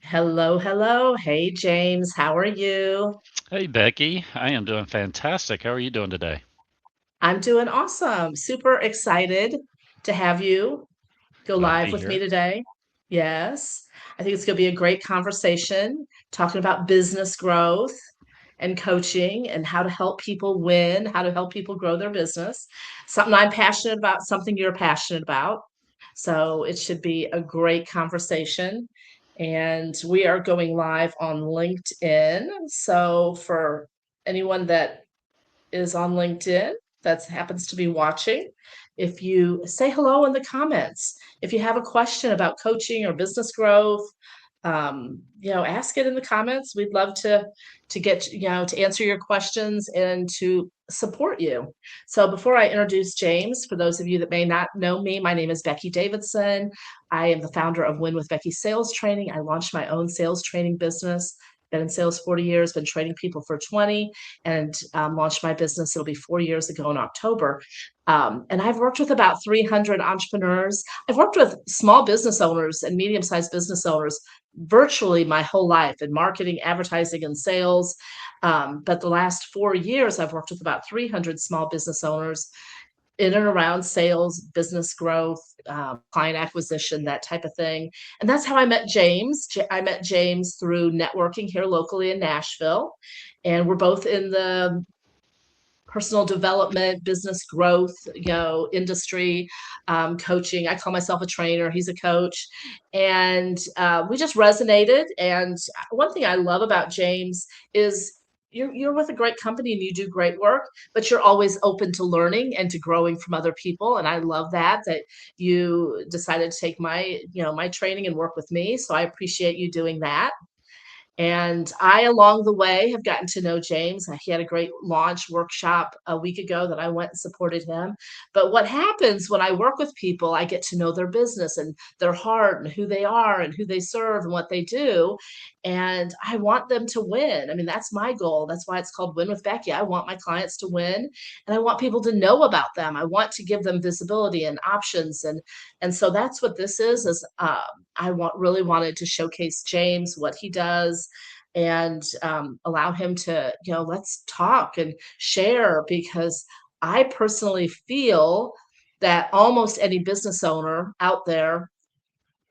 Hello, hello. Hey, James. How are you? Hey Becky, I am doing fantastic. How are you doing today? I'm doing awesome. Super excited to have you go Glad to live be with me here. today. Yes, I think it's going to be a great conversation talking about business growth and coaching and how to help people win, how to help people grow their business. Something I'm passionate about, something you're passionate about. So it should be a great conversation. And we are going live on LinkedIn. So for anyone that is on LinkedIn that happens to be watching. If you say hello in the comments, if you have a question about coaching or business growth, ask it in the comments. We'd love to get to answer your questions and to support you. So before I introduce James, for those of you that may not know me, my name is Becky Davidson. I am the founder of Win with Becky Sales Training. I launched my own sales training business. Been in sales 40 years, been training people for 20, and launched my business. It'll be 4 years ago in October. And I've worked with about 300 entrepreneurs. I've worked with small business owners and medium sized business owners virtually my whole life in marketing, advertising, and sales. But the last 4 years, I've worked with about 300 small business owners in and around sales, business growth, client acquisition, that type of thing. And that's how I met James. I met James through networking here locally in Nashville. And we're both in the personal development, business growth, industry, coaching. I call myself a trainer. He's a coach, and we just resonated. And one thing I love about James is you're with a great company and you do great work, but you're always open to learning and to growing from other people. And I love that you decided to take my training and work with me. So I appreciate you doing that. And I, along the way, have gotten to know James. He had a great launch workshop a week ago that I went and supported him. But what happens when I work with people, I get to know their business and their heart and who they are and who they serve and what they do. And I want them to win. I mean, that's my goal. That's why it's called Win with Becky. I want my clients to win and I want people to know about them. I want to give them visibility and options. And so that's what this is I really wanted to showcase James, what he does, and allow him to, let's talk and share because I personally feel that almost any business owner out there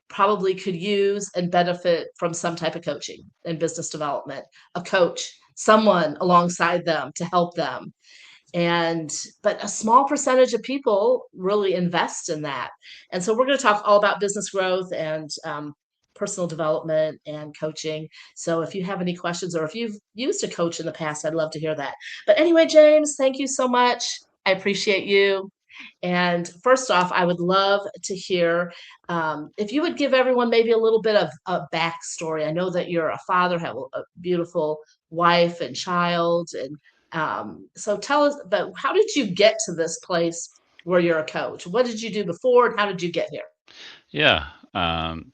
probably could use and benefit from some type of coaching and business development, a coach, someone alongside them to help them. And but a small percentage of people really invest in that. And so we're going to talk all about business growth and personal development and coaching. So if you have any questions or if you've used a coach in the past, I'd love to hear that. But anyway, James, thank you so much. I appreciate you. And first off, I would love to hear if you would give everyone maybe a little bit of a backstory. I know that you're a father, have a beautiful wife and child, and so tell us. But how did you get to this place where you're a coach? What did you do before, and how did you get here? Yeah,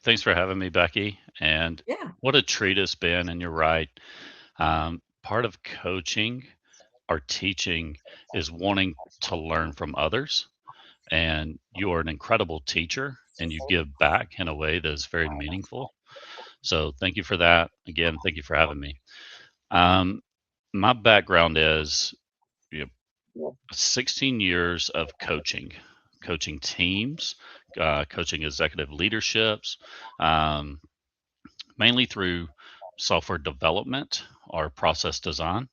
thanks for having me, Becky. And Yeah. what a treat it's been. And you're right. Part of coaching or teaching is wanting to learn from others. And you are an incredible teacher and you give back in a way that is very meaningful. So thank you for that. Again, thank you for having me. Um, my background is you know, 16 years of coaching teams, coaching executive leaderships, um, mainly through software development or process design.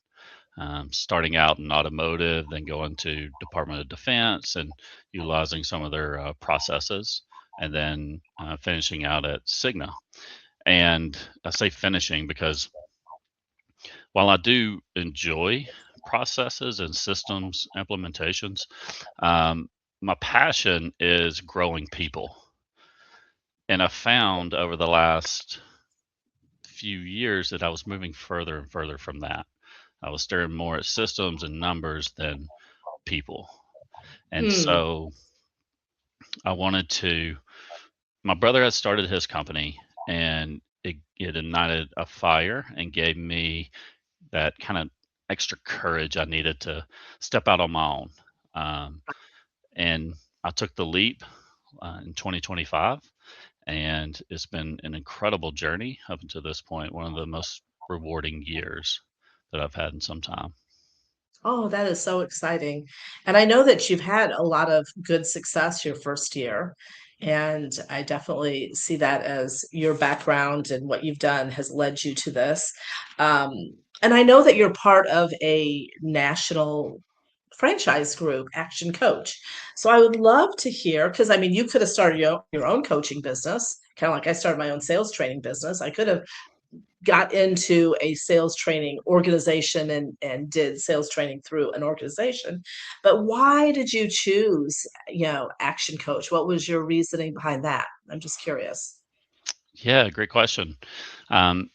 Starting out in automotive, then going to Department of Defense and utilizing some of their processes, and then finishing out at Cigna. And I say finishing because while I do enjoy processes and systems implementations, my passion is growing people. And I found over the last few years that I was moving further and further from that. I was staring more at systems and numbers than people. And Hmm. so I wanted to, my brother had started his company and it ignited a fire and gave me that kind of extra courage I needed to step out on my own. Um, and I took the leap in 2025 and it's been an incredible journey up until this point. One of the most rewarding years that I've had in some time. Oh, that is so exciting. And I know that you've had a lot of good success your first year. And I definitely see that as your background and what you've done has led you to this. Um, and I know that you're part of a national franchise group, Action Coach. So I would love to hear, because I mean, you could have started your own coaching business, kind of like I started my own sales training business. I could have got into a sales training organization and did sales training through an organization. But why did you choose, Action Coach? What was your reasoning behind that? I'm just curious. Yeah, great question.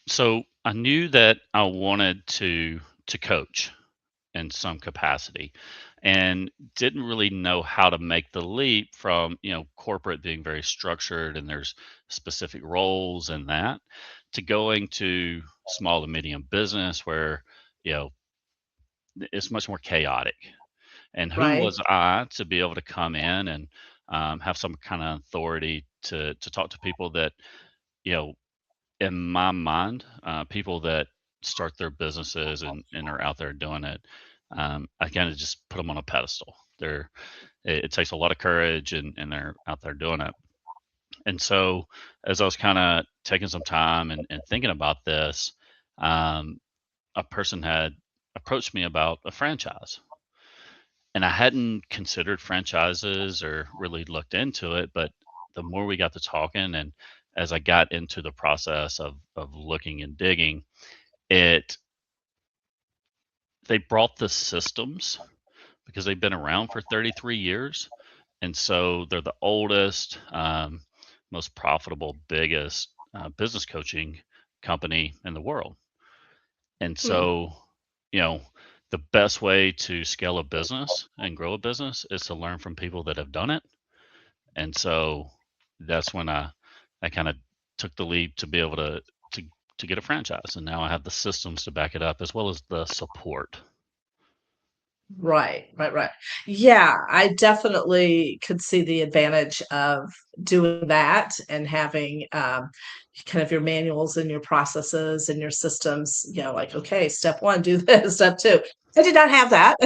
So I knew that I wanted to coach in some capacity, and didn't really know how to make the leap from corporate being very structured and there's specific roles and that, to going to small to medium business where you know it's much more chaotic. And who Right, was I to be able to come in and have some kind of authority to talk to people that you know in my mind, people that start their businesses and are out there doing it, I kind of just put them on a pedestal. It takes a lot of courage, and they're out there doing it. And so, as I was kind of taking some time and thinking about this, um, a person had approached me about a franchise, and I hadn't considered franchises or really looked into it. But the more we got to talking, and as I got into the process of looking and digging, it they brought the systems because they've been around for 33 years, and so they're the oldest, most profitable, biggest business coaching company in the world. And hmm, so, you know, the best way to scale a business and grow a business is to learn from people that have done it. And so that's when I kind of took the lead to be able to to get a franchise, and now I have the systems to back it up as well as the support. right, right, right. Yeah, I definitely could see the advantage of doing that and having kind of your manuals and your processes and your systems, like, okay, step one, do this, step two. I did not have that.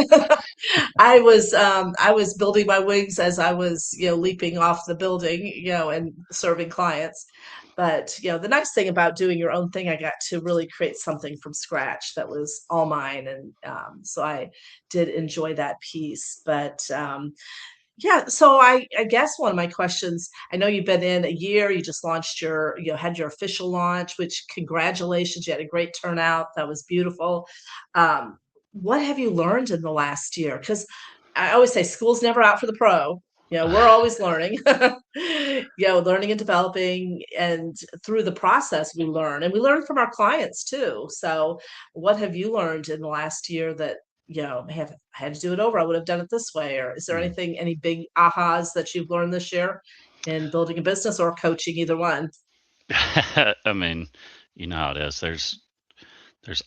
I was building my wings as I was, leaping off the building, and serving clients. But, the nice thing about doing your own thing, I got to really create something from scratch that was all mine. And so I did enjoy that piece. But yeah, so I guess one of my questions, I know you've been in a year, you just launched had your official launch, which congratulations, you had a great turnout. That was beautiful. What have you learned in the last year? Because I always say school's never out for the pro. We're always learning, learning and developing. And through the process, we learn and we learn from our clients too. So, what have you learned in the last year that have had to do it over? I would have done it this way. Or is there Mm. any big ahas that you've learned this year in building a business or coaching, either one? I mean, you know how it is. There's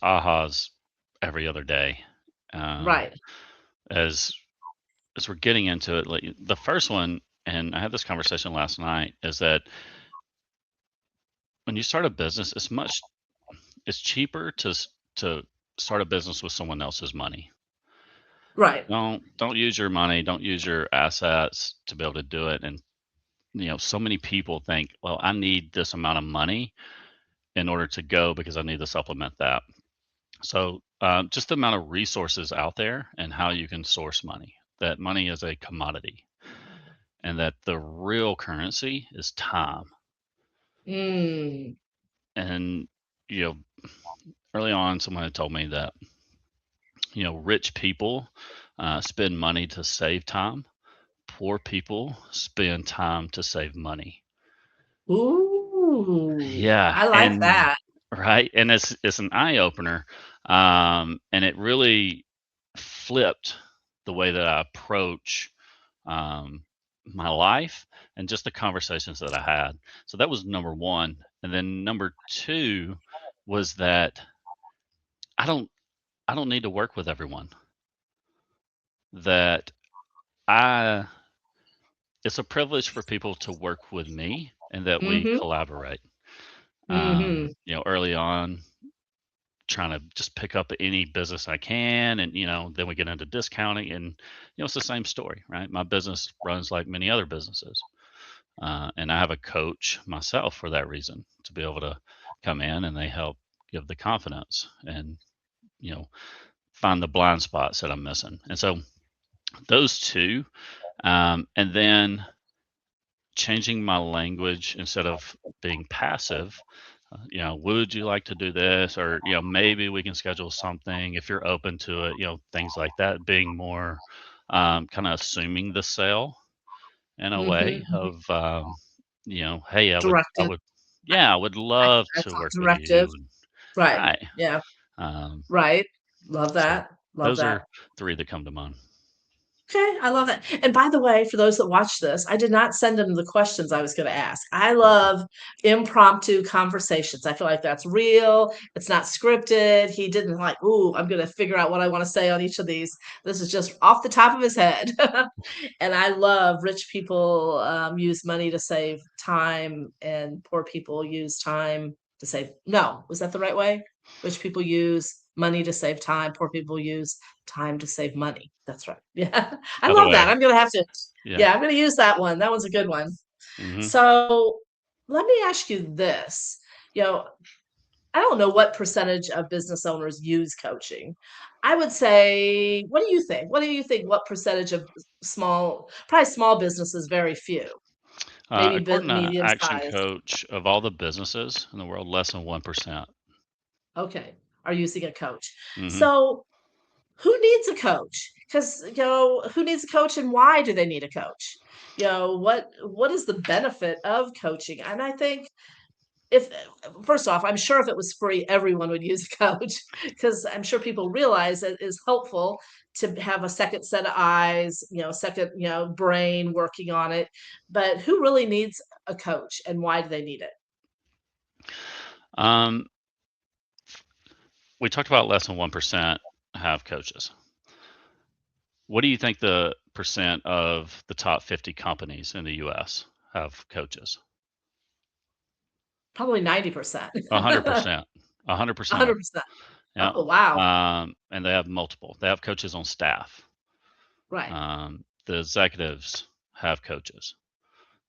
ahas every other day. Um, Right. as as we're getting into it, like the first one, and I had this conversation last night, is that when you start a business, it's cheaper to start a business with someone else's money. Right. Don't use your money, don't use your assets to be able to do it. And so many people think, well, I need this amount of money in order to go because I need to supplement that. So, just the amount of resources out there and how you can source money. That money is a commodity, and that the real currency is time. Mm. And you know, early on, someone had told me that rich people spend money to save time. Poor people spend time to save money. Ooh, Yeah, I like and that. right, and it's an eye opener, and it really flipped the way that I approach um, my life and just the conversations that I had. So that was number one, and then number two was that I don't I don't need to work with everyone. That I It's a privilege for people to work with me, and that we Mhm. collaborate. Mhm. Early on, trying to just pick up any business I can, and then we get into discounting, and it's the same story, right? My business runs like many other businesses, and I have a coach myself for that reason, to be able to come in and they help give the confidence and you know find the blind spots that I'm missing. And so those two, and then changing my language instead of being passive. Would you like to do this? Or, maybe we can schedule something if you're open to it, things like that, being more kind of assuming the sale in a Mhm. way Mhm. of, hey, Directed. yeah, I would love I to thought work with directive. you. And, Right. right. Yeah. Um, Right. Love so that. Love those that. are three that come to mind. Okay, I love that. And by the way, for those that watch this, I did not send him the questions I was gonna ask. I Okay. love impromptu conversations. I feel like that's real, it's not scripted. He didn't like, "Ooh, I'm gonna figure out what I wanna say on each of these." This is just off the top of his head. And I love rich people, use money to save time, and poor people use time to save no, was that the right way? Rich people use money to save time, poor people use time to save money. That's right. Yeah. I Other love way. that. I'm gonna have to Yeah. yeah, I'm gonna use that one. That one's a good one. Hmm. So, let me ask you this. You know, I don't know what percentage of business owners use coaching. I would say, what do you think? What do you think? What percentage of probably small businesses, very few, maybe According to medium Action size. Coach, of all the businesses in the world, less than 1%. Okay, are using a coach. Hmm. So, who needs a coach? Because who needs a coach and why do they need a coach? What is the benefit of coaching? And I think if first off, I'm sure if it was free, everyone would use a coach because I'm sure people realize it is helpful to have a second set of eyes, second, brain working on it. But who really needs a coach and why do they need it? Um, we talked about less than 1% have coaches. What do you think the percent of the top 50 companies in the US have coaches? Probably 90%. 100%. 100%. 100%. Yeah. Oh, wow. And they have multiple. They have coaches on staff. Right. The executives have coaches.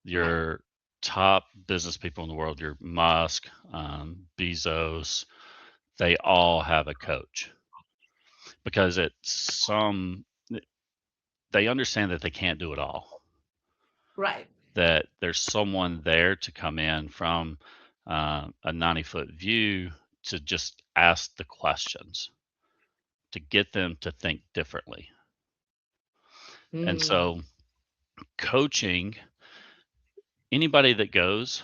Right. Your top business people in the world, your Musk, Bezos, they all have a coach because they understand that they can't do it all. Right. That there's someone there to come in from a 90-foot view to just ask the questions to get them to think differently. And Mm, so, coaching anybody that goes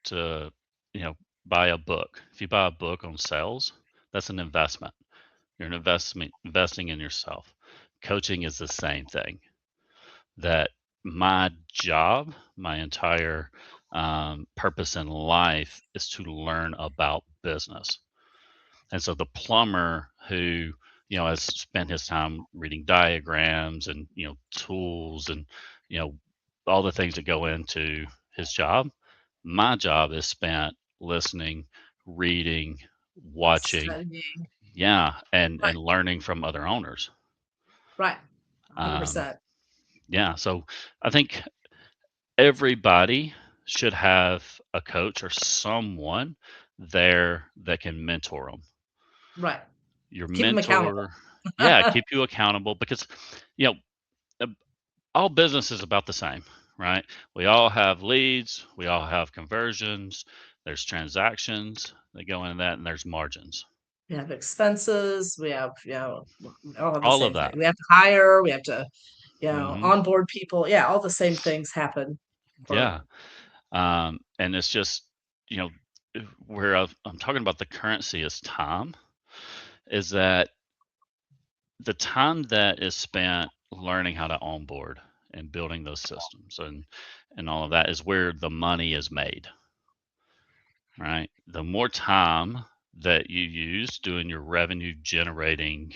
to, you know, buy a book, if you buy a book on sales, that's an investment. You're investing in yourself. Coaching is the same thing. That my job, my entire purpose in life is to learn about business. And so the plumber who, has spent his time reading diagrams and, tools and, you know, all the things that go into his job, my job is spent listening, reading, watching, studying. yeah, and Right. learning from other owners. Right. Um, 100%. yeah, so I think everybody should have a coach or someone there that can mentor them. Right. Your Keep them accountable. mentor, yeah, keep you accountable because, you know, uh, all business is about the same, right? We all have leads, we all have conversions, there's transactions that go into that, and there's margins. We have expenses, we have, we all have the All of same thing. that. We have to hire, we have to, Hmm. onboard people. Yeah, all the same things happen for Yeah. And it's just, you know, where I'm talking about the currency is time, is that the time that is spent learning how to onboard and building those systems and all of that is where the money is made, right? The more time that you use doing your revenue generating,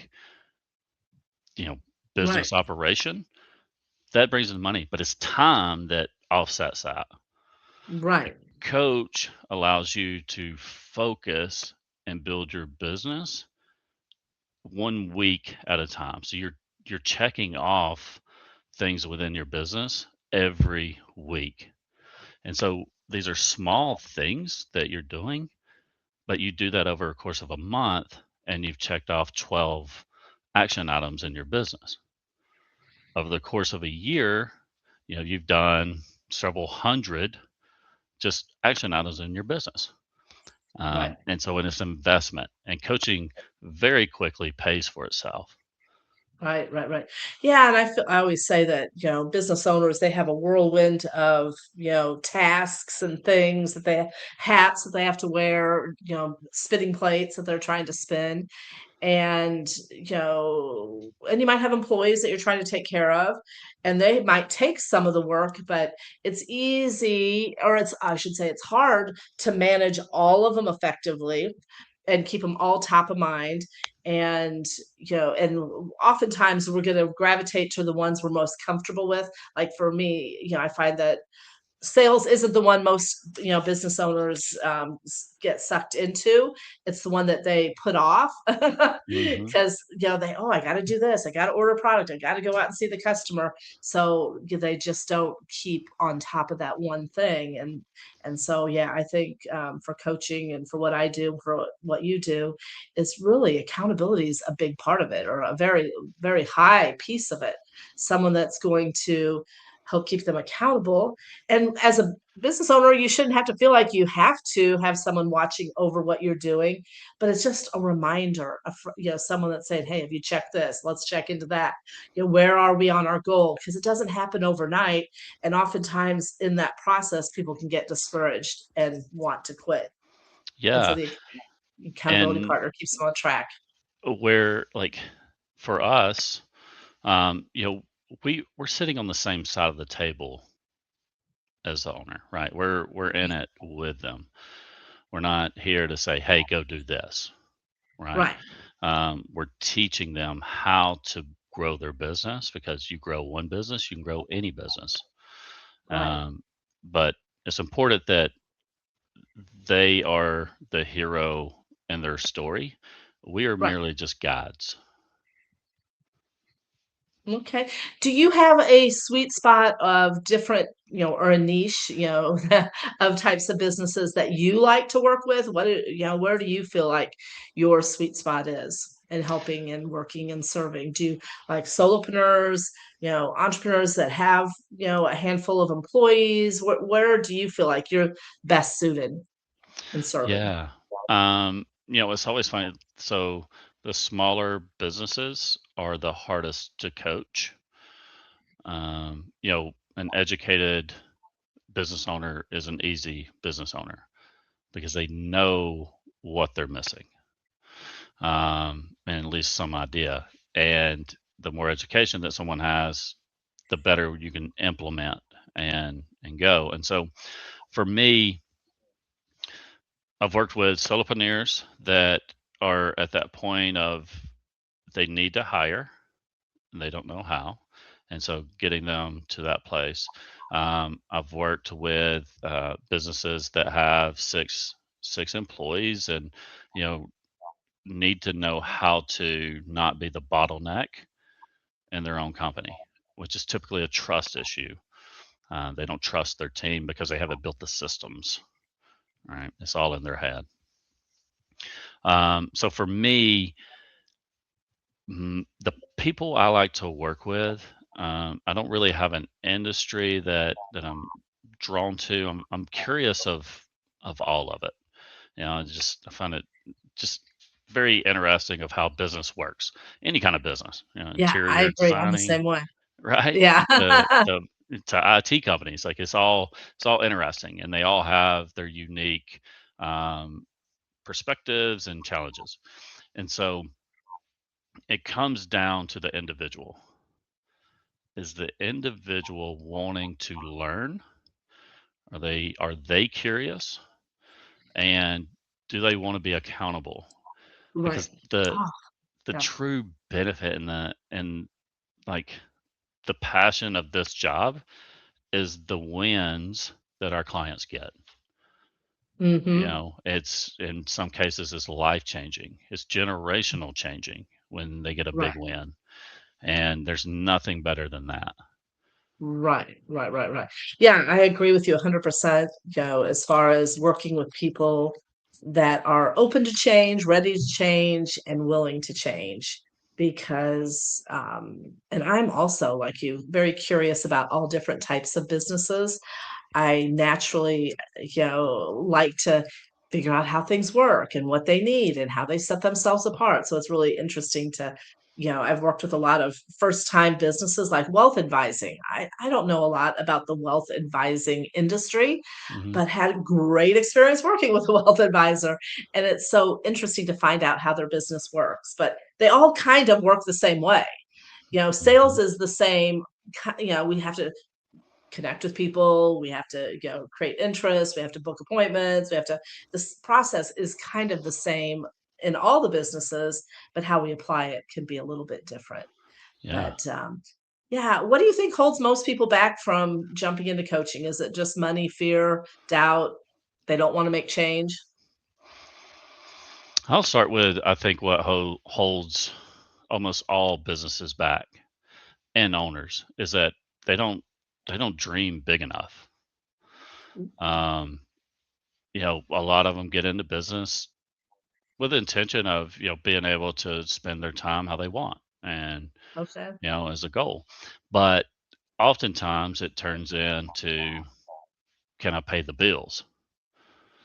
you know, right. business operation, that brings in money, but it's time that offsets that. Right. Coach allows you to focus and build your business 1 week at a time. So you're checking off things within your business every week. And so these are small things that you're doing, but you do that over a course of a month and you've checked off 12 action items in your business. Over the course of a year, you've done several hundred just action items in your business. Right. And so it's investment, and coaching very quickly pays for itself. Right, right, right. Yeah, and I always say that, business owners, they have a whirlwind of, tasks and things that they hats that they have to wear, spinning plates that they're trying to spin. And, and you might have employees that you're trying to take care of, and they might take some of the work, but it's easy, or I should say, it's hard to manage all of them effectively and keep them all top of mind. And and oftentimes we're going to gravitate to the ones we're most comfortable with. Like for me, I find that sales isn't the one most business owners get sucked into. It's the one that they put off Hmm. because they, oh, I got to do this, I got to order a product, I got to go out and see the customer. So they just don't keep on top of that one thing. And so yeah, I think for coaching and for what I do, for what you do, is really accountability is a big part of it, or a very very high piece of it. Someone that's going to help keep them accountable. And as a business owner, you shouldn't have to feel like you have to have someone watching over what you're doing, but it's just a reminder of, someone that's saying, "Hey, have you checked this? Let's check into that. Where are we on our goal?" Because it doesn't happen overnight, and oftentimes in that process, people can get discouraged and want to quit. And so Yeah. the accountability And partner keeps them on track. where, like, for us, um, you know, we're sitting on the same side of the table as the owner, right? We're in it with them. We're not here to say, "Hey, go do this," right? Right. We're teaching them how to grow their business, because you grow one business, you can grow any business. Right. Um, but it's important that they are the hero in their story. We are Right. merely just guides. Okay. Do you have a sweet spot of different, or a niche, of types of businesses that you like to work with? Where do you feel like your sweet spot is in helping and working and serving? Do you like solopreneurs, entrepreneurs that have, a handful of employees? Where do you feel like you're best suited in serving? Yeah. It's always funny. So the smaller businesses are the hardest to coach. An educated business owner is an easy business owner because they know what they're missing, and at least some idea. And the more education that someone has, the better you can implement and go. And so for me, I've worked with solopreneurs that are at that point of they need to hire and they don't know how. And so getting them to that place. I've worked with businesses that have six employees, and you know need to know how to not be the bottleneck in their own company, which is typically a trust issue. They don't trust their team because they haven't built the systems. Right, it's all in their head. So for me, the people I like to work with, I don't really have an industry that I'm drawn to. I'm curious of all of it. I find it just very interesting of how business works. Any kind of business, Yeah, I interior agree. I'm the designing, same way. right? Yeah. To IT companies, like it's all interesting, and they all have their unique um, perspectives and challenges. And so it comes down to the individual. Is the individual wanting to learn? Are they curious? And do they want to be accountable? Right. Because the Oh, the yeah. true benefit and like the passion of this job is the wins that our clients get. Hmm. It's in some cases it's life changing. It's generational changing when they get a big Right. win. And there's nothing better than that. Right. Yeah, I agree with you 100%, as far as working with people that are open to change, ready to change, and willing to change. Because, and I'm also like you, very curious about all different types of businesses. I naturally, like to figure out how things work and what they need and how they set themselves apart. So it's really interesting to, I've worked with a lot of first time businesses like wealth advising. I don't know a lot about the wealth advising industry, Hmm. but had great experience working with a wealth advisor. And it's so interesting to find out how their business works. But they all kind of work the same way. Hmm. Sales is the same. We have to connect with people, we have to create interest, we have to book appointments, we have to, this process is kind of the same in all the businesses, but how we apply it can be a little bit different. Yeah. But yeah, what do you think holds most people back from jumping into coaching? Is it just money, fear, doubt, they don't want to make change? I'll start with I think what holds almost all businesses back and owners is that they don't they don't dream big enough. Um, a lot of them get into business with the intention of being able to spend their time how they want and Okay. as a goal, but oftentimes it turns into, can I pay the bills?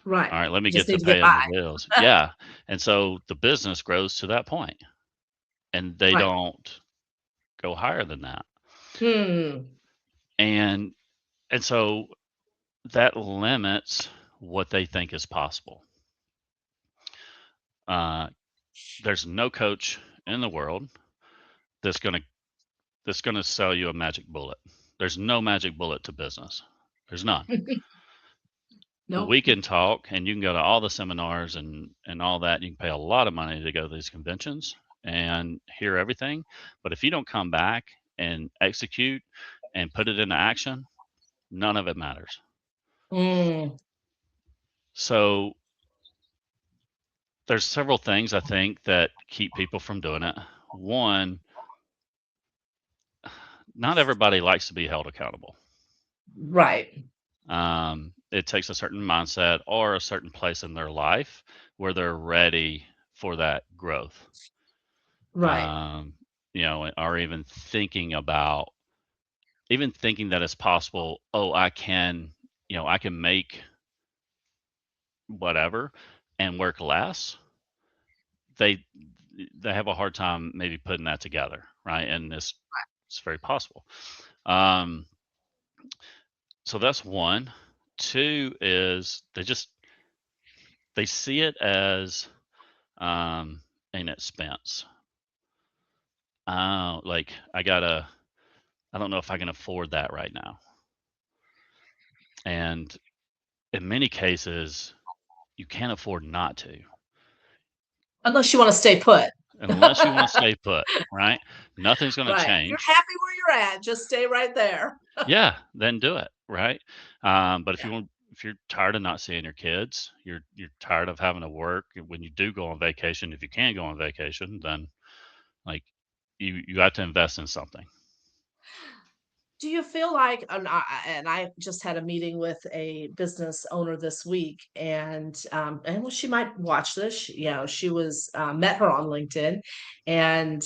Right. All right, let me You get just need to to get paying the by. bills. Yeah. And so the business grows to that point and they Right. don't go higher than that. Hmm. And so that limits what they think is possible. Uh, there's no coach in the world that's gonna sell you a magic bullet. There's no magic bullet to business. There's none. Nope. We can talk and you can go to all the seminars and all that. You can pay a lot of money to go to these conventions and hear everything. But if you don't come back and execute and put it into action, none of it matters. Mm. So there's several things I think that keep people from doing it. One, not everybody likes to be held accountable. Right. It takes a certain mindset or a certain place in their life where they're ready for that growth. Right. um, or even thinking that it's possible. Oh, I can make whatever and work less. They they have a hard time maybe putting that together, right? And it's very possible. Um, so that's one. Two is they see it as an expense. Like I don't know if I can afford that right now. And in many cases, you can't afford not to, Unless you want to stay put. unless you want to stay put, right? Nothing's going to Right. You're change. happy where you're at, just stay right there. Yeah, then do it, right? But if you're tired of not seeing your kids, you're tired of having to work when you do go on vacation. If you can go on vacation, then like you have to invest in something. Do you feel like, and I just had a meeting with a business owner this week, and well, she might watch this. She was met her on LinkedIn, and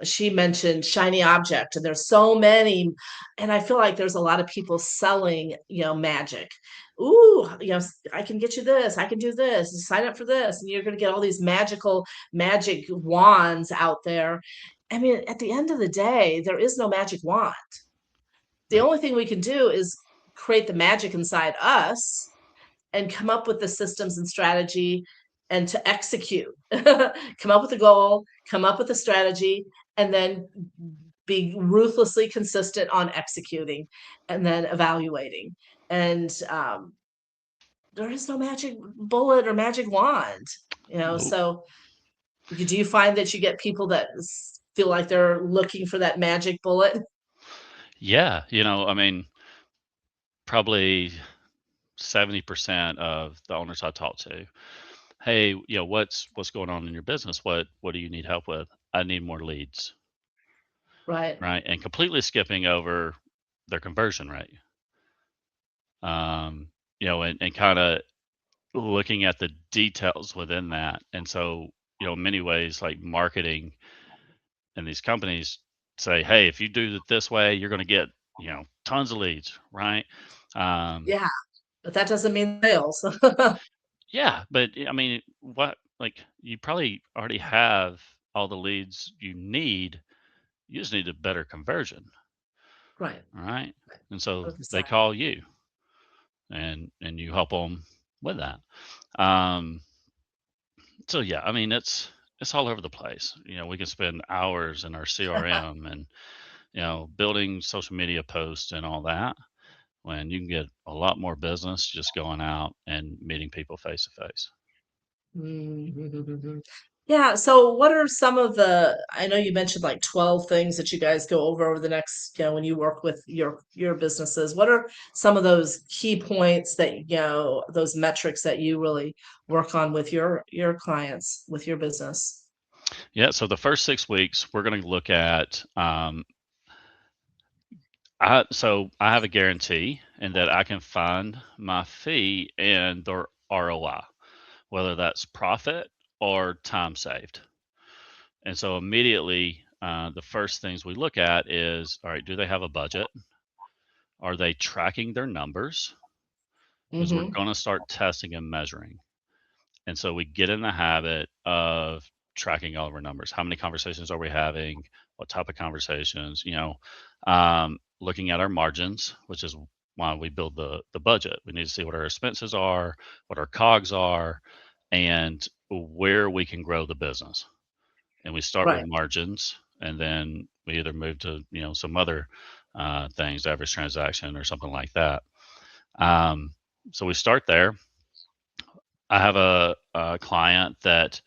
she mentioned shiny object, and there's so many, and I feel like there's a lot of people selling, magic. Ooh, I can get you this, I can do this, sign up for this, and you're going to get all these magic wands out there. I mean, at the end of the day, there is no magic wand. The Right. only thing we can do is create the magic inside us and come up with the systems and strategy and to execute. Come up with a goal, come up with a strategy, and then be ruthlessly consistent on executing and then evaluating. And there is no magic bullet or magic wand, Nope. so do you find that you get people that feel like they're looking for that magic bullet? Yeah, I mean, probably 70% of the owners I talk to, hey, what's going on in your business? What do you need help with? I need more leads, Right. right? And completely skipping over their conversion rate. And kind of looking at the details within that. And so, in many ways, like marketing and these companies say, hey, if you do it this way, you're going to get, tons of leads, right? Um, Yeah, but that doesn't mean sales. yeah, but I mean, like you probably already have all the leads you need. You just need a better conversion, Right. right? And so they 100%. call you and you help them with that. Um, So yeah, I mean it's all over the place. We can spend hours in our CRM and building social media posts and all that when you can get a lot more business just going out and meeting people face to face. Mhm. Yeah, so what are some of the I know you mentioned like 12 things that you guys go over the next, when you work with your businesses. What are some of those key points that, those metrics that you really work on with your clients, with your business? Yeah, so the first 6 weeks we're going to look at. I have a guarantee in that I can find my fee and their ROI, whether that's profit or time saved. And so immediately, the first things we look at is, all right, do they have a budget? Are they tracking their numbers? Because we're Mhm. going to start testing and measuring. And so we get in the habit of tracking all of our numbers. How many conversations are we having? What type of conversations? Looking at our margins, which is why we build the budget. We need to see what our expenses are, what our COGS are, and where we can grow the business. And we start with Right. margins, and then we either move to some other things, average transaction or something like that. Um, so we start there. I have a client that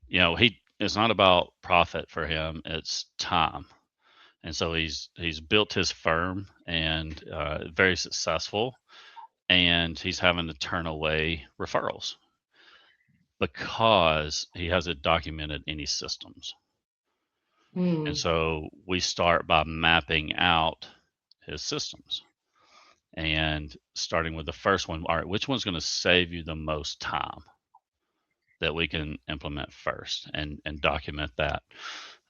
he it's not about profit for him; it's time. And so he's built his firm and very successful, and he's having to turn away referrals because he hasn't documented any systems. And Mm. so we start by mapping out his systems and starting with the first one. All right, which one's going to save you the most time that we can implement first and document that?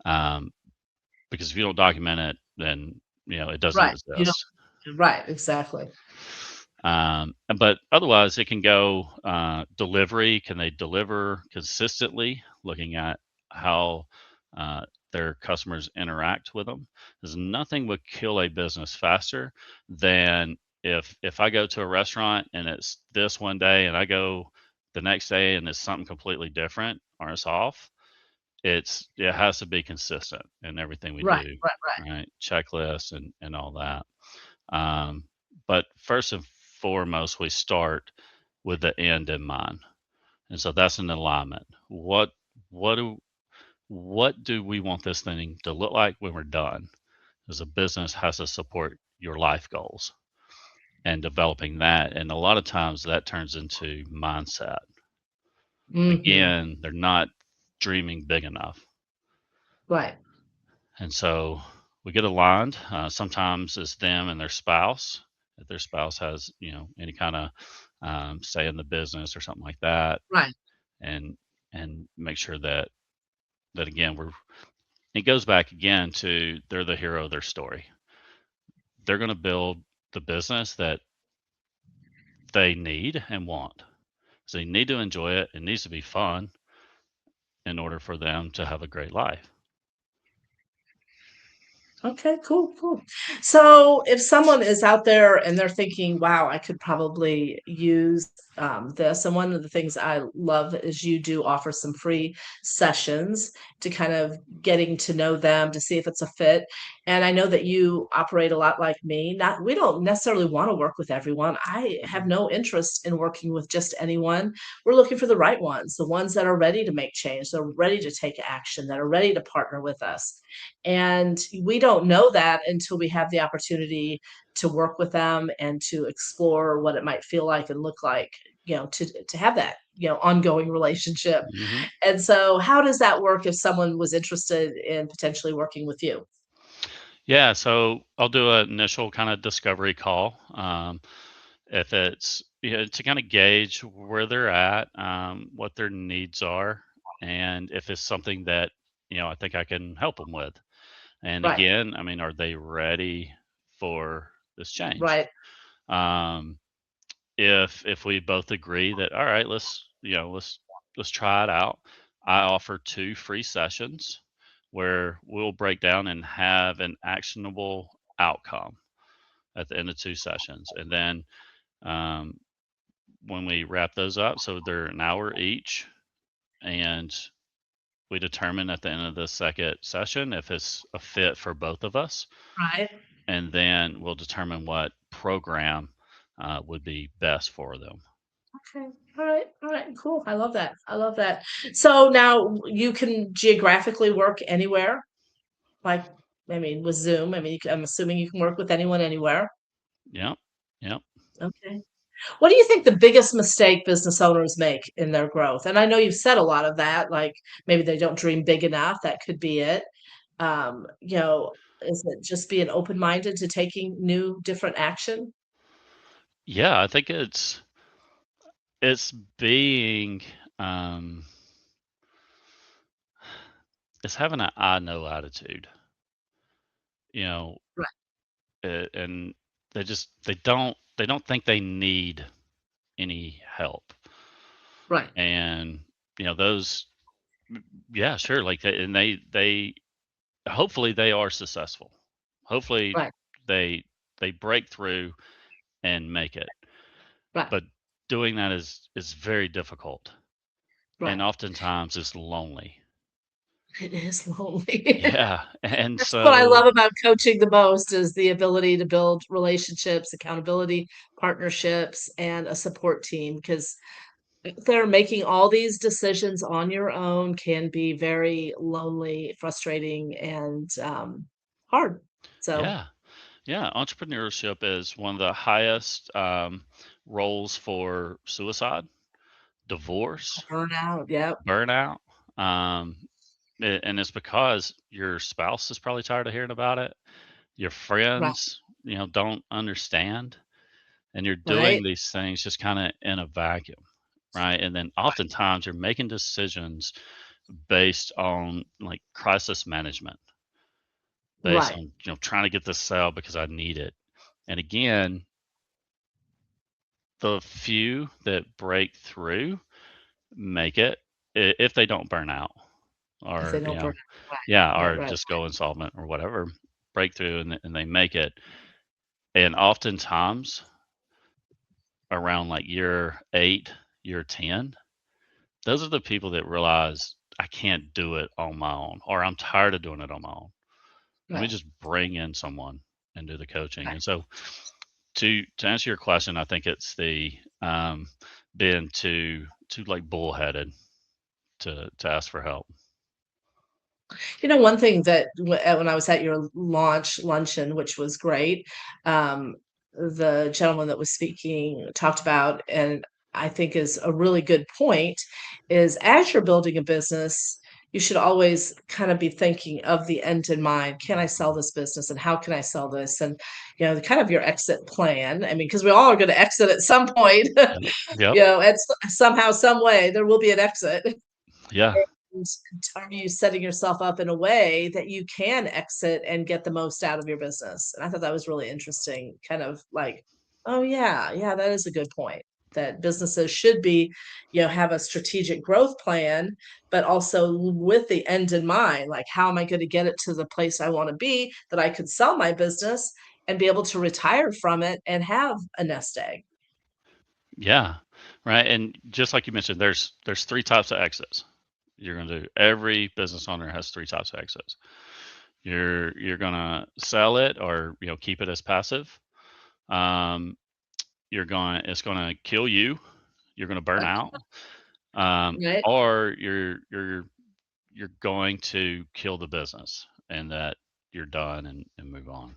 Um, because if you don't document it, then it doesn't Right. You exist. don't right, exactly. But otherwise, it can go delivery. Can they deliver consistently? Looking at how their customers interact with them. There's nothing would kill a business faster than if I go to a restaurant and it's this one day, and I go the next day and it's something completely different or it's off. It has to be consistent in everything we Right, do, right, right. right? Checklists and all that. Um, but first and foremost, we start with the end in mind, and so that's an alignment. What do what do we want this thing to look like when we're done? Because a business has to support your life goals and developing that, and a lot of times that turns into mindset. Mhm. Again, they're not dreaming big enough, Right. and so we get aligned. Sometimes it's them and their spouse. If their spouse has any kind of say in the business or something like that, Right. and make sure that again it goes back again to they're the hero of their story. They're going to build the business that they need and want. So they need to enjoy it. It needs to be fun in order for them to have a great life. Okay, cool, cool. So if someone is out there and they're thinking, wow, I could probably use this. And one of the things I love is you do offer some free sessions to kind of getting to know them to see if it's a fit. And I know that you operate a lot like me. Not we don't necessarily want to work with everyone. I have no interest in working with just anyone. We're looking for the right ones, the ones that are ready to make change, they're ready to take action, that are ready to partner with us. And we don't know that until we have the opportunity to work with them and to explore what it might feel like and look like, to have that, ongoing relationship. Hmm. And so how does that work if someone was interested in potentially working with you? Yeah, so I'll do an initial kind of discovery call. If it's, to kind of gauge where they're at, what their needs are, and if it's something that, I think I can help them with. And Right, again, I mean, are they ready for this change? right, Um, if we both agree that, all right, let's try it out. I offer 2 free sessions where we'll break down and have an actionable outcome at the end of 2 sessions. And then, um, when we wrap those up, so they're an hour each, and we determine at the end of the second session if it's a fit for both of us, right. and then we'll determine what program would be best for them. Okay. All right, cool. I love that. I love that. So now you can geographically work anywhere? Like, I mean, with Zoom, I mean, I'm assuming you can work with anyone anywhere. Yep. Yep. Okay. What do you think the biggest mistake business owners make in their growth? And I know you've said a lot of that, like maybe they don't dream big enough. That could be it. Is it just being open-minded to taking new, different action? Yeah, I think it's being, um, it's having an I know attitude, you know, Right, and they don't think they need any help. right, And those, yeah, sure, like they hopefully they are successful. Hopefully right, they break through and make it. right, But doing that is very difficult, and right. oftentimes it's lonely. It is lonely. Yeah, and That's what I so love about coaching the most is the ability to build relationships, accountability, partnerships, and a support team. Because they're making all these decisions on your own can be very lonely, frustrating, and, hard. So yeah, yeah, entrepreneurship is one of the highest roles for suicide, divorce, burnout, yep, burnout. Um, and it's because your spouse is probably tired of hearing about it. Your right, friends, don't understand, and you're doing right, these things just kind of in a vacuum, right? And then oftentimes you're making decisions based on like crisis management, based right. on trying to get this sale because I need it. And again, the few that break through make it, if they don't burn out If they or don't burn yeah, right, or right, just go insolvent or whatever, breakthrough, and they make it. And oftentimes around like year 8, year 10, those are the people that realize I can't do it on my own, or I'm tired of doing it on my own. Let me right, just bring in someone and do the coaching. right. And so to answer your question, I think it's the being too like bullheaded to ask for help. One thing that when I was at your launch luncheon, which was great, the gentleman that was speaking talked about, and I think is a really good point, is as you're building a business, you should always kind of be thinking of the end in mind. Can I sell this business and how can I sell this? And, kind of your exit plan. I mean, because we all are going to exit at some point, Yep. Yep. somehow, some way, there will be an exit. Yeah. And are you setting yourself up in a way that you can exit and get the most out of your business? And I thought that was really interesting, kind of like, oh yeah, yeah, that is a good point. That businesses should be, have a strategic growth plan, but also with the end in mind, like how am I going to get it to the place I want to be that I could sell my business and be able to retire from it and have a nest egg. Yeah. Right. And just like you mentioned, there's three types of exits. You're gonna do every business owner has three types of exits. You're gonna sell it or keep it as passive. Um, it's gonna kill you. You're gonna burn out. Right? Or you're going to kill the business and that you're done and move on.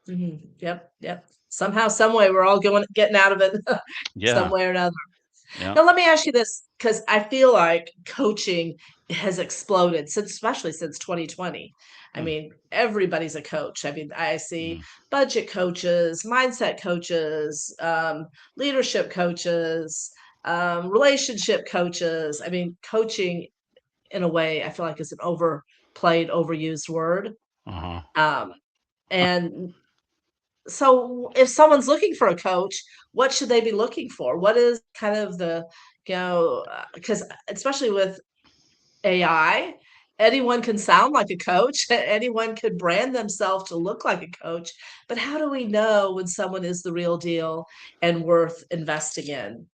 Yep, yep. Somehow, some way, we're all getting out of it some Yeah, way or another. yeah. Now, let me ask you this, because I feel like coaching has exploded since, especially since 2020. I Mm, mean, everybody's a coach. I mean, I see mm, budget coaches, mindset coaches, leadership coaches, relationship coaches. I mean, coaching in a way, I feel like is an overplayed, overused word. uh-huh. Um, and so if someone's looking for a coach, what should they be looking for? What is kind of the, because especially with AI, anyone can sound like a coach, anyone could brand themselves to look like a coach, but how do we know when someone is the real deal and worth investing in?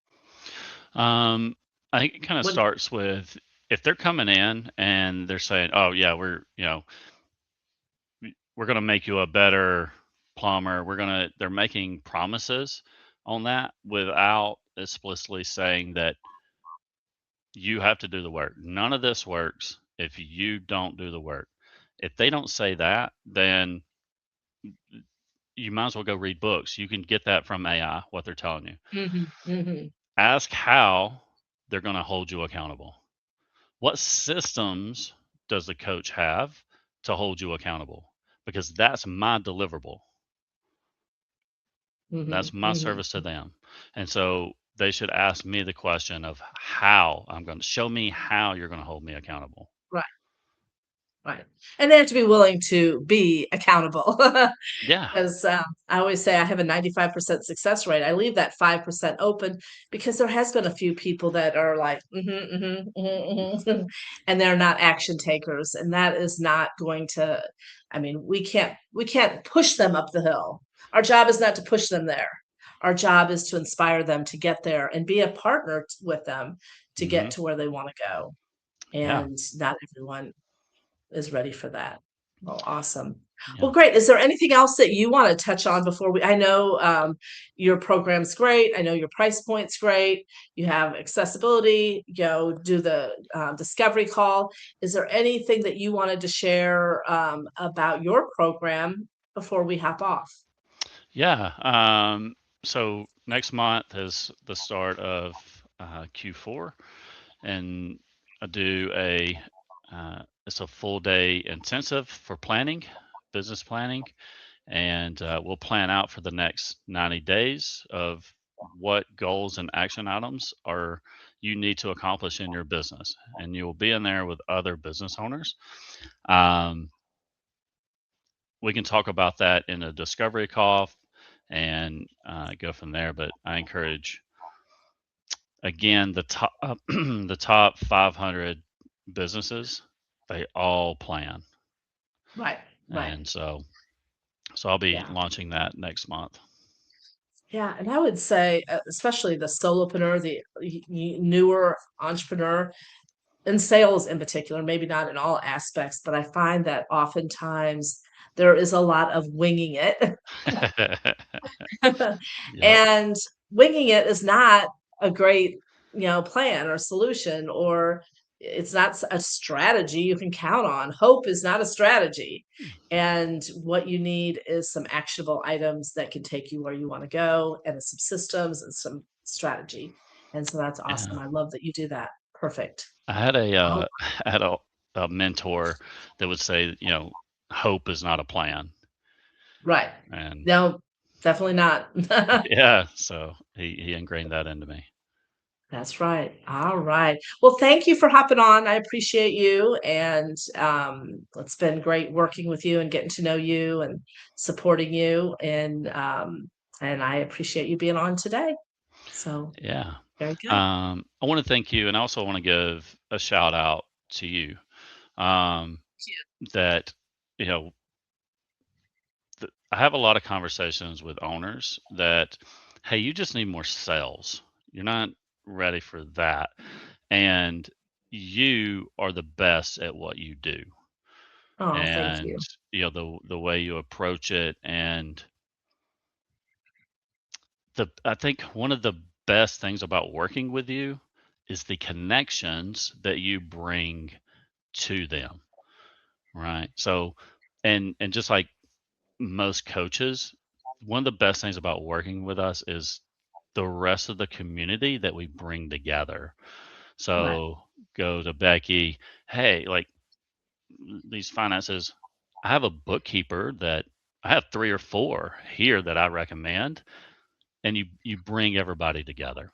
Um, I think it kind of What starts with if they're coming in and they're saying, "Oh yeah, we're gonna make you a better plumber. They're making promises on that without explicitly saying that you have to do the work. None of this works if you don't do the work. If they don't say that, then you might as well go read books. You can get that from AI, what they're telling you. Mhm, mhm. Ask how they're going to hold you accountable. What systems does the coach have to hold you accountable? Because that's my deliverable. That's Mhm, my mhm. service to them. And so they should ask me the question of how I'm going to show me how you're going to hold me accountable. Right, right. And they have to be willing to be accountable. Yeah. 'Cause, I always say I have a 95% success rate. I leave that 5% open because there has been a few people that are like, "Mhm, mhm, mhm, mhm," and they're not action takers, and that is not going to, I mean, we can't push them up the hill. Our job is not to push them there. Our job is to inspire them to get there and be a partner t with them to get Hmm. to where they wanna go, Yeah. and not everyone is ready for that. Oh, awesome. Well, Yeah. great. Is there anything else that you wanna touch on before I know, your program's great. I know your price point's great. You have accessibility, do the, discovery call. Is there anything that you wanted to share, about your program before we hop off? Yeah. So next month is the start of Q4, and I do it's a full day intensive for planning, business planning, and we'll plan out for the next 90 days of what goals and action items are you need to accomplish in your business, and you will be in there with other business owners. Um, we can talk about that in a discovery call and go from there. But I encourage again the top the top 500 businesses. They all plan, Right, right. and so I'll be Yeah. launching that next month. Yeah, and I would say, especially the solopreneur, the newer entrepreneur, in sales in particular, maybe not in all aspects, but I find that oftentimes there is a lot of winging it. Yep. And winging it is not a great, plan or solution, or it's not a strategy you can count on. Hope is not a strategy. And what you need is some actionable items that can take you where you want to go, and some systems and some strategy. And so that's awesome. Yeah. I love that you do that. Perfect. I had a Oh, I had a mentor that would say, hope is not a plan, right. and No, definitely not. yeah, so he ingrained that into me. That's right. All right. Well, thank you for hopping on. I appreciate you, and it's been great working with you and getting to know you and supporting you, and I appreciate you being on today. So Yeah. very good. I want to thank you, and I also want to give a shout out to you. Um, that you know, I have a lot of conversations with owners that, hey, you just need more sales. You're not ready for that, and you are the best at what you do. Oh, thank And you. the way you approach it, and the I think one of the best things about working with you is the connections that you bring to them, right? So, and just like most coaches, one of the best things about working with us is the rest of the community that we bring together. Right. So go to Becky, hey, like these finances, I have a bookkeeper that I have 3 or 4 here that I recommend, and you bring everybody together.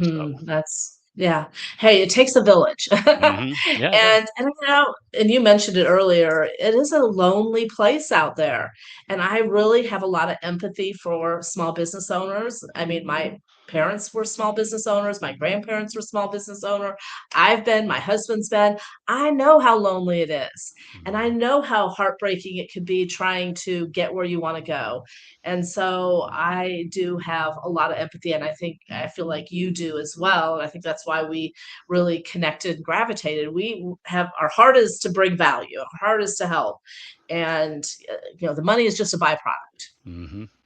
So That's yeah. Hey, it takes a village. yeah, it does. And you mentioned it earlier, it is a lonely place out there. And I really have a lot of empathy for small business owners. I mean, my parents were small business owners, my grandparents were small business owner. My husband's been. I know how lonely it is. And I Mhm. know how heartbreaking it could be trying to get where you want to go. And so I do have a lot of empathy, and I feel like you do as well. And I think that's why we really connected and gravitated. Have our heart is to bring value, our heart is to help. And the money is just a byproduct.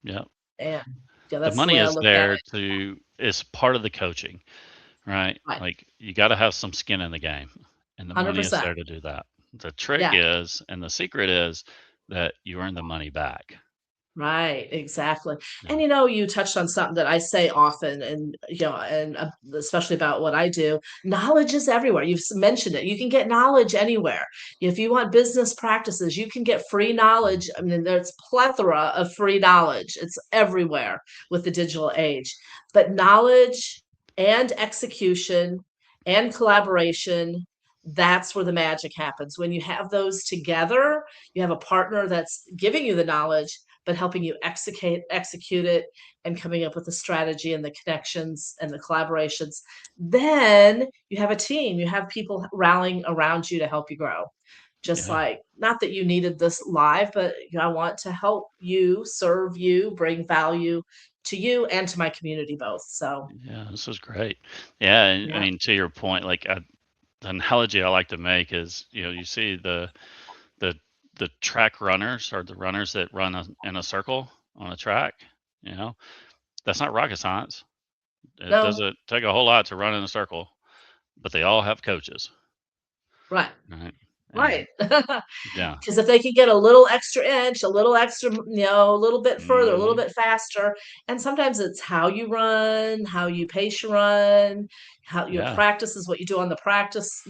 Yeah. And yeah, The that's the money way I is look at there it. to is part of the coaching, right? Right. Like you got to have some skin in the game, and the money is 100%. there to do that. The trick Yeah. is, and the secret is that you earn the money back. Right, exactly. Yeah. And you touched on something that I say often, and especially about what I do. Knowledge is everywhere. Mentioned it. You can get knowledge anywhere. If you want business practices, you can get free knowledge. I mean, there's plethora of free knowledge. It's everywhere with the digital age. But knowledge and execution and collaboration, that's where the magic happens. When you have those together, you have a partner that's giving you the knowledge but helping you execute it and coming up with the strategy and the connections and the collaborations. Then you have a team, you have people rallying around you to help you grow. Just Yeah. like, not that you needed this live, but I want to help you, serve you, bring value to you and to my community both. So, Yeah. This is great. Yeah. And I yeah. mean, to your point, the analogy I like to make is, you see the the track runners or the runners that run in a circle on a track. You know, that's not rocket science. It No, doesn't take a whole lot to run in a circle, but they all have coaches, right. right? And Right. yeah, 'Cause if they could get a little extra inch, a little extra, a little bit further, a little hmm bit faster, and sometimes it's how you run, how you pace your run, how your yeah, practice is what you do on the practice,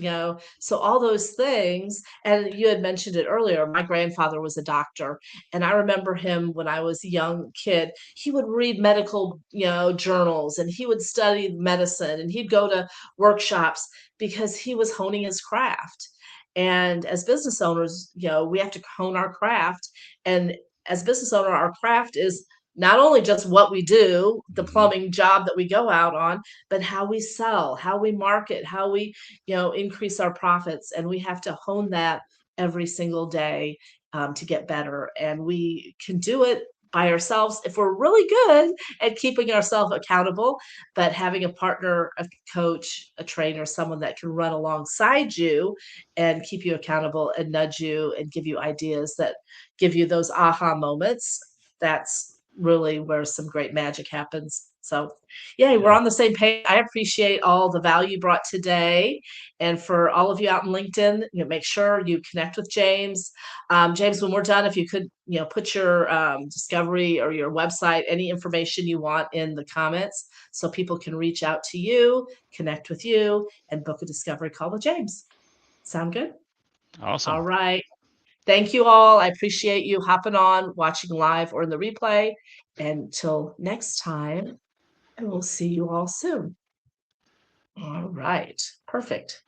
so all those things. And you had mentioned it earlier, my grandfather was a doctor, and I remember him when I was a young kid, he would read medical, journals, and he would study medicine, and he'd go to workshops because he was honing his craft. And as business owners, we have to hone our craft. And as a business owner, our craft is not only just what we do, the hmm plumbing job that we go out on, but how we sell, how we market, how we, increase our profits. And we have to hone that every single day to get better. And we can do it by ourselves if we're really good at keeping ourselves accountable, but having a partner, a coach, a trainer, someone that can run alongside you and keep you accountable and nudge you and give you ideas that give you those aha moments. That's really where some great magic happens. So, yeah, we're yeah, on the same page. I appreciate all the value brought today. And for all of you out in LinkedIn, make sure you connect with James. James, when we're done, if you could, put your discovery or your website, any information you want in the comments so people can reach out to you, connect with you, and book a discovery call with James. Sound good? awesome. All right. Thank you all. I appreciate you hopping on, watching live or in the replay. Until next time, and we'll see you all soon. All right. Perfect.